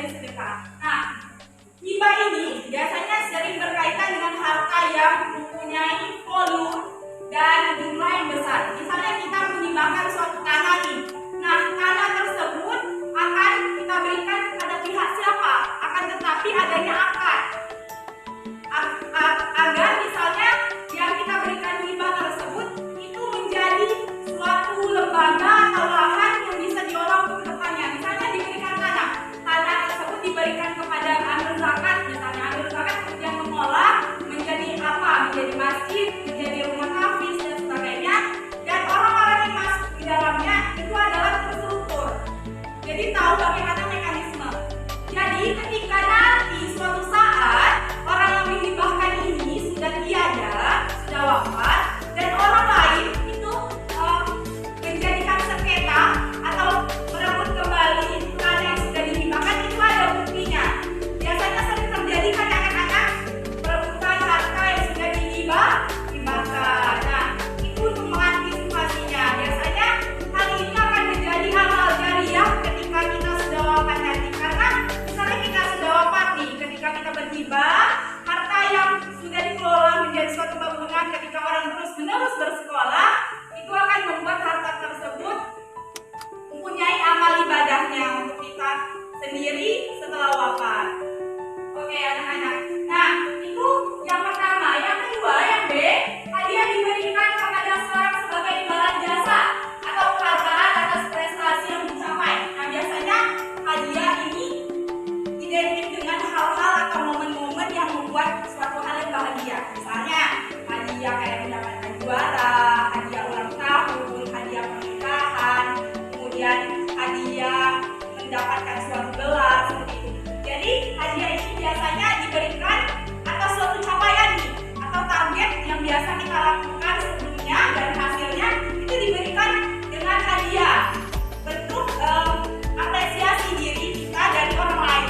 menjadi sedekah. Nah, hibah ini biasanya sering berkaitan dengan harta yang mempunyai volume dan jumlah yang besar. Misalnya kita menghibahkan suatu tanah nih. Nah, tanah tersebut akan kita berikan kepada pihak siapa? Akan tetapi adanya akad. Agar misalnya yang kita berikan hibah tersebut itu menjadi suatu lembaga atau lahan yang bisa diolah untuk kedepannya. Misalnya diberikan tanah tersebut diberikan kepada amil zakat, misalnya amil zakat yang mengolah menjadi apa? Menjadi masjid, menjadi rumah hafiz dan sebagainya. Dan orang-orang yang masuk di dalamnya itu adalah terstruktur. Jadi tahu bagaimana mekanisme. Jadi ketika nanti suatu saat orang yang dihibahkan ini sudah tiada, sudah wafat, dan orang lain itu menjadikan sengketa atau merebut kembali tanah yang sudah dihibahkan, itu ada buktinya. Biasanya sering terjadi kan anak-anak perebutan harta yang sudah dihibahkan. Nah, itu untuk mengantisipasinya. Biasanya hal ini akan menjadi amal jariah ketika kita sudah wafat nanti. Karena misalnya kita sudah wafat nih, ketika kita berhibah, harta yang sudah dikelola menjadi suatu bangunan ketika orang terus-menerus bersekolah, itu akan membuat harta tersebut mempunyai amal ibadahnya untuk kita sendiri setelah wafat. Oke anak-anak. Nah, itu yang pertama. Yang kedua, yang B, hadiah diberikan kepada seorang sebagai imbalan jasa atau penghargaan atas prestasi yang dicapai. Nah, biasanya hadiah ini identik dengan hal-hal atau momen-momen yang membuat suatu hal yang bahagia. Misalnya hadiah kayak mendapatkan juara, hadiah ulang tahun, hadiah pernikahan, kemudian hadiah mendapatkan suatu gelar seperti itu. Jadi hadiah ini biasanya diberikan atas suatu capaian nih, atau target yang biasa kita lakukan sebelumnya dan hasilnya itu diberikan dengan hadiah bentuk apresiasi diri kita dari orang lain.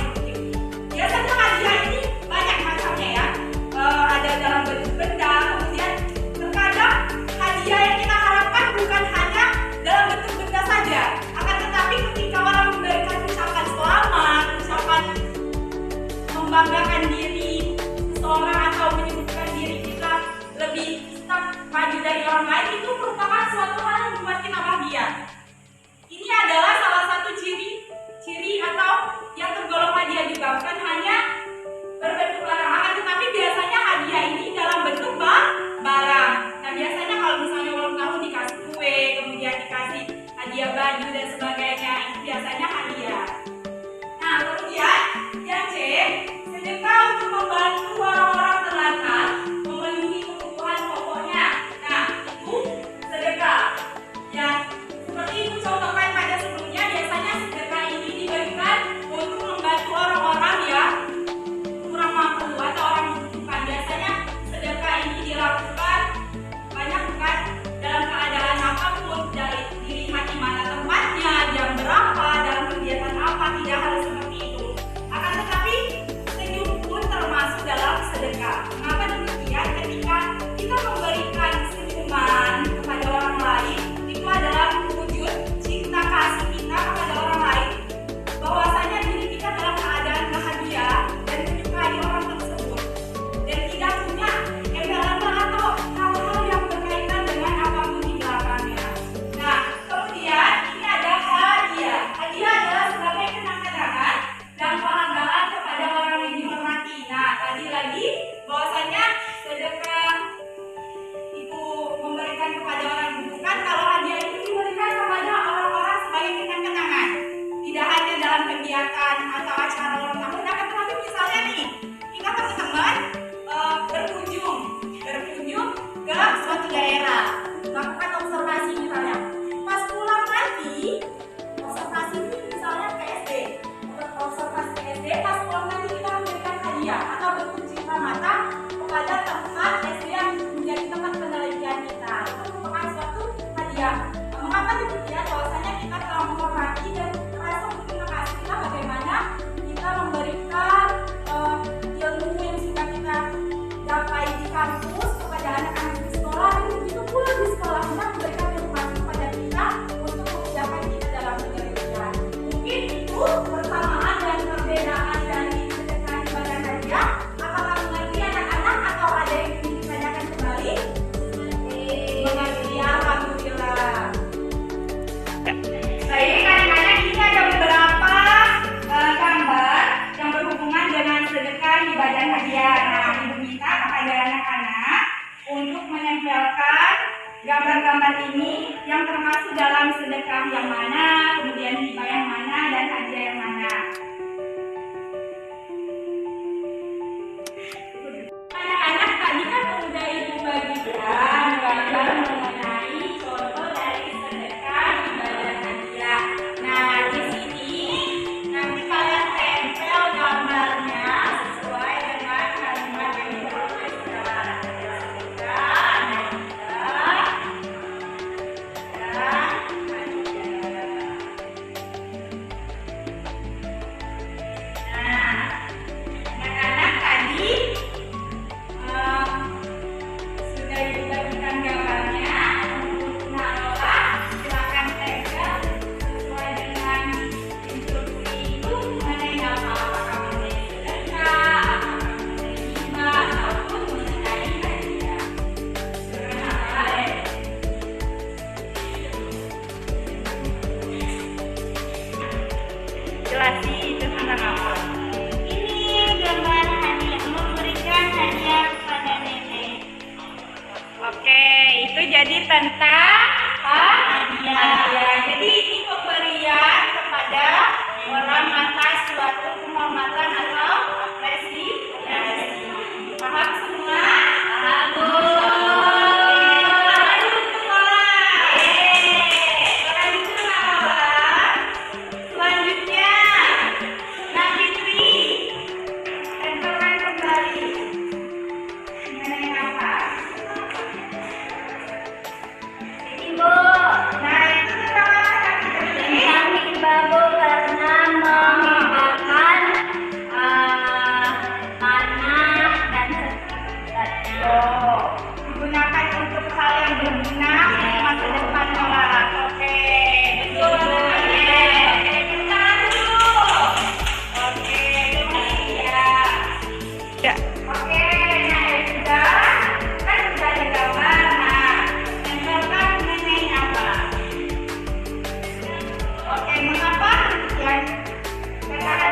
gambar-gambar ini yang termasuk dalam sedekah yang mana, kemudian hibah yang mana, dan hadiah yang mana. Anak-anak tadi kan udah ibu bagikan gambar mengenai contoh dari sedekah, hibah, dan hadiah. Nah, di sini nanti kalian tempel gambarnya sesuai dengan kalimat yang dibutuhkan. Jelasi itu tentang apa? Ini gambar hadiah, memberikan hadiah kepada nenek. Oke, itu jadi tentang hadiah. Jadi ini pemberian kepada orang atas suatu penghormatan atau apresiasi. Paham semua? Digunakan untuk hal yang berguna untuk masa depan kelak. Oke, betul. Oke, kita dulu. Oke, ya. Oke, nah sudah kan sudah ada gambar. Nah, tempelkan mengenai apa? Oke, mengapa demikian? Karena ada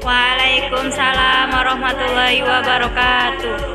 Waalaikumsalam warahmatullahi wabarakatuh.